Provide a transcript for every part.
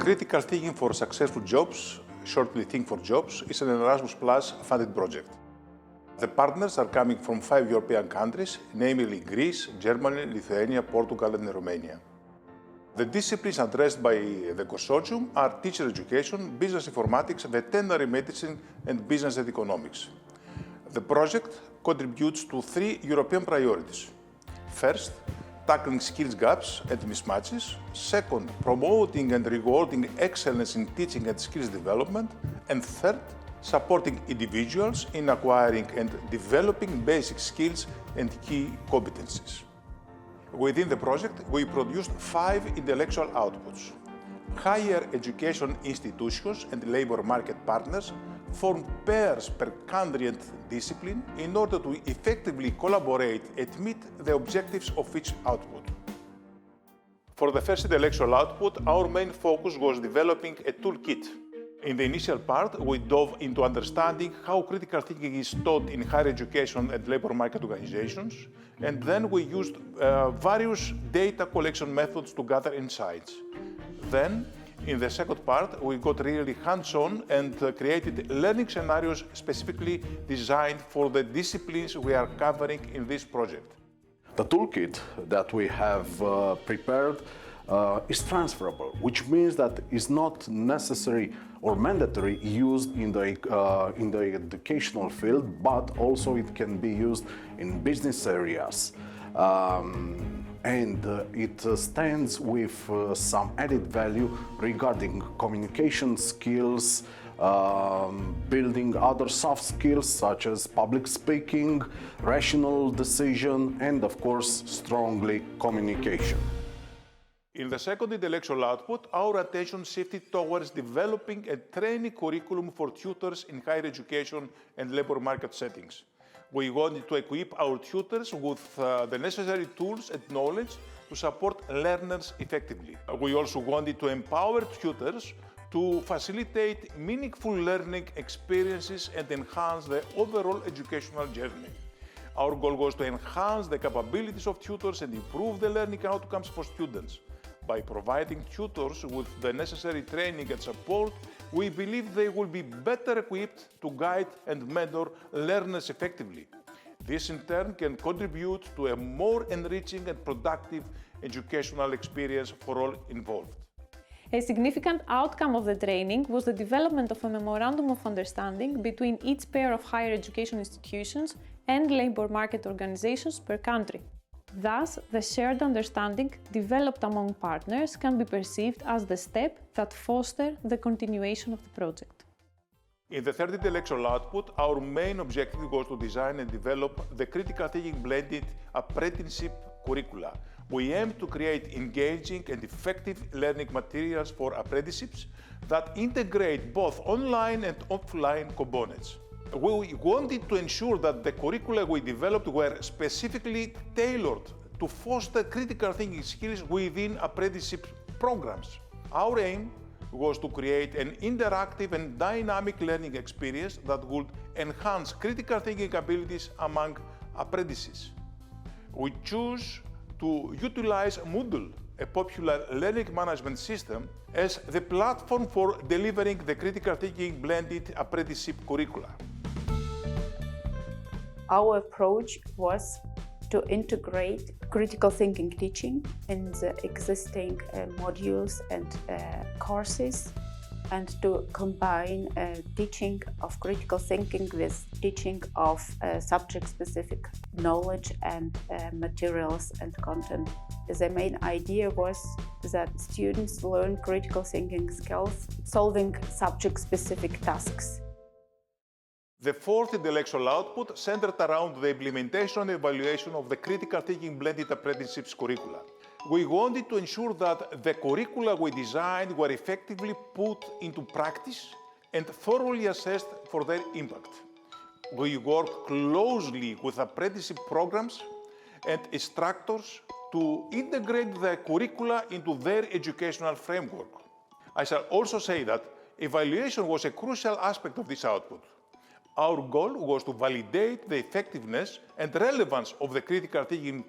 Critical Thinking for Successful Jobs, shortly Think for Jobs, is an Erasmus Plus funded project. The partners are coming from 5 European countries, namely Greece, Germany, Lithuania, Portugal and Romania. The disciplines addressed by the consortium are teacher education, business informatics, veterinary medicine and business and economics. The project contributes to 3 European priorities. First, tackling skills gaps and mismatches. Second, promoting and rewarding excellence in teaching and skills development. And third, supporting individuals in acquiring and developing basic skills and key competencies. Within the project, we produced 5 intellectual outputs. Higher education institutions and labor market partners formed pairs per country and discipline in order to effectively collaborate and meet the objectives of each output. For the first intellectual output, our main focus was developing a toolkit. In the initial part, we dove into understanding how critical thinking is taught in higher education and labor market organizations, and then we used various data collection methods to gather insights. Then, in the second part, we got really hands-on and created learning scenarios specifically designed for the disciplines we are covering in this project. The toolkit that we have prepared is transferable, which means that it's not necessary or mandatory used in the educational field, but also it can be used in business areas. And it stands with some added value regarding communication skills, building other soft skills such as public speaking, rational decision, and of course, strongly communication. In the second intellectual output, our attention shifted towards developing a training curriculum for tutors in higher education and labor market settings. We wanted to equip our tutors with the necessary tools and knowledge to support learners effectively. We also wanted to empower tutors to facilitate meaningful learning experiences and enhance the overall educational journey. Our goal was to enhance the capabilities of tutors and improve the learning outcomes for students. By providing tutors with the necessary training and support, we believe they will be better equipped to guide and mentor learners effectively. This in turn can contribute to a more enriching and productive educational experience for all involved. A significant outcome of the training was the development of a memorandum of understanding between each pair of higher education institutions and labor market organizations per country. Thus, the shared understanding developed among partners can be perceived as the step that fosters the continuation of the project. In the third intellectual output, our main objective was to design and develop the critical thinking blended apprenticeship curricula. We aim to create engaging and effective learning materials for apprenticeships that integrate both online and offline components. We wanted to ensure that the curricula we developed were specifically tailored to foster critical thinking skills within apprenticeship programs. Our aim was to create an interactive and dynamic learning experience that would enhance critical thinking abilities among apprentices. We chose to utilize Moodle, a popular learning management system, as the platform for delivering the critical thinking blended apprenticeship curricula. Our approach was to integrate critical thinking teaching in the existing modules and courses, and to combine teaching of critical thinking with teaching of subject-specific knowledge and materials and content. The main idea was that students learn critical thinking skills, solving subject-specific tasks. The fourth intellectual output centered around the implementation and evaluation of the critical thinking blended apprenticeships curricula. We wanted to ensure that the curricula we designed were effectively put into practice and thoroughly assessed for their impact. We worked closely with apprenticeship programs and instructors to integrate the curricula into their educational framework. I shall also say that evaluation was a crucial aspect of this output. Our goal was to validate the effectiveness and relevance of the critical thinking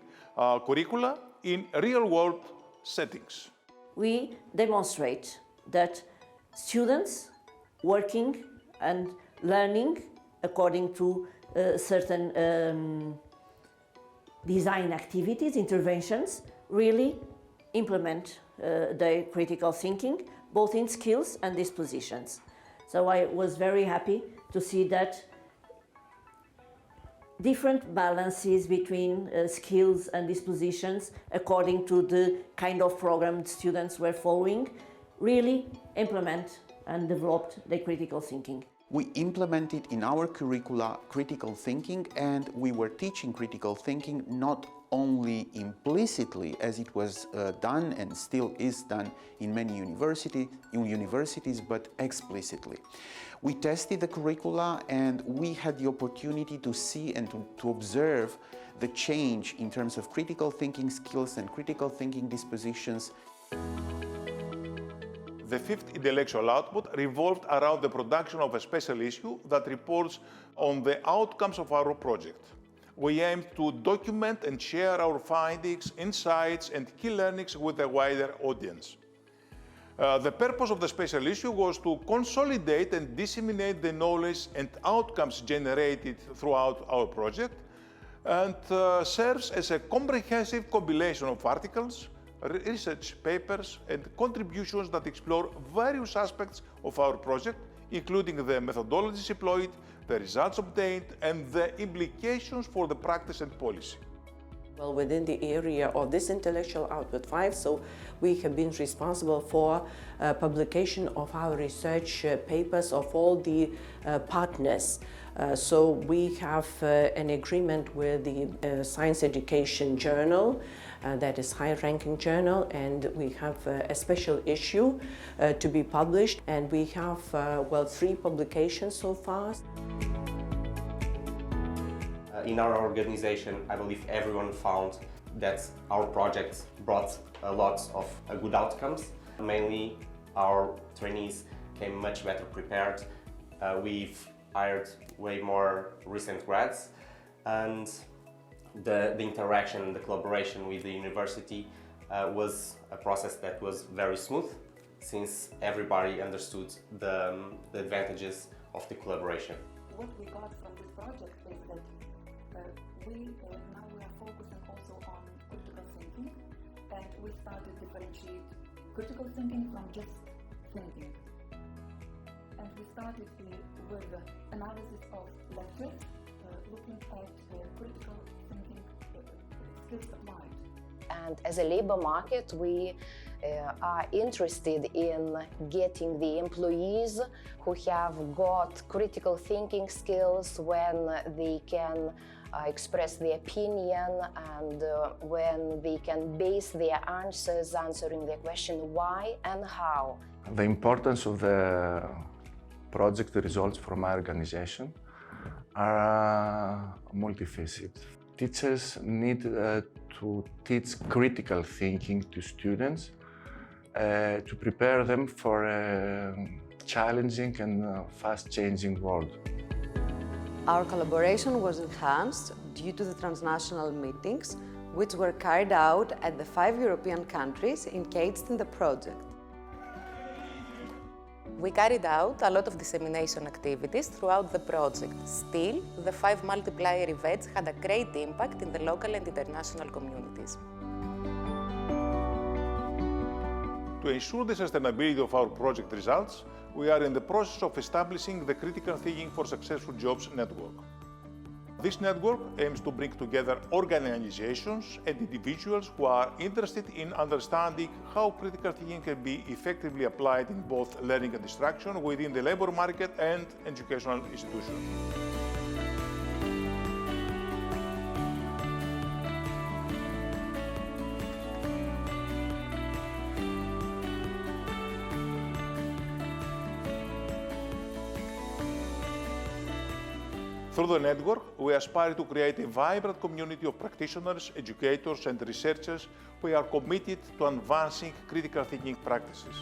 curricula in real-world settings. We demonstrate that students working and learning according to certain design activities, interventions, really implement their critical thinking, both in skills and dispositions. So I was very happy to see that different balances between skills and dispositions according to the kind of program students were following really implement and developed their critical thinking. We implemented in our curricula critical thinking, and we were teaching critical thinking not only implicitly as it was done and still is done in many universities, but explicitly. We tested the curricula and we had the opportunity to see and to observe the change in terms of critical thinking skills and critical thinking dispositions. The fifth intellectual output revolved around the production of a special issue that reports on the outcomes of our project. We aim to document and share our findings, insights, and key learnings with a wider audience. The purpose of the special issue was to consolidate and disseminate the knowledge and outcomes generated throughout our project, and serves as a comprehensive compilation of articles, research papers, and contributions that explore various aspects of our project, including the methodologies employed, the results obtained, and the implications for the practice and policy. Well, within the area of this intellectual output 5, so we have been responsible for publication of our research papers of all the partners. So we have an agreement with the Science Education Journal, that is high-ranking journal, and we have a special issue to be published, and we have, well, 3 publications so far. In our organization, I believe everyone found that our project brought a lot of good outcomes. Mainly, our trainees came much better prepared. We've hired way more recent grads, and the interaction and the collaboration with the university was a process that was very smooth, since everybody understood the advantages of the collaboration. What we got from this project is that now we are focusing also on critical thinking, and we started to differentiate critical thinking from just thinking. And we started with analysis of lectures, looking at critical thinking skills applied. And as a labor market, we are interested in getting the employees who have got critical thinking skills when they can express their opinion and when they can base their answers answering the question why and how. The importance of the project results from my organization are multifaceted. Teachers need to teach critical thinking to students to prepare them for a challenging and fast-changing world. Our collaboration was enhanced due to the transnational meetings, which were carried out at the 5 European countries engaged in the project. We carried out a lot of dissemination activities throughout the project. Still, the 5 multiplier events had a great impact in the local and international communities. To ensure the sustainability of our project results, we are in the process of establishing the Critical Thinking for Successful Jobs network. This network aims to bring together organizations and individuals who are interested in understanding how critical thinking can be effectively applied in both learning and instruction within the labor market and educational institutions. Through the network, we aspire to create a vibrant community of practitioners, educators, and researchers who are committed to advancing critical thinking practices.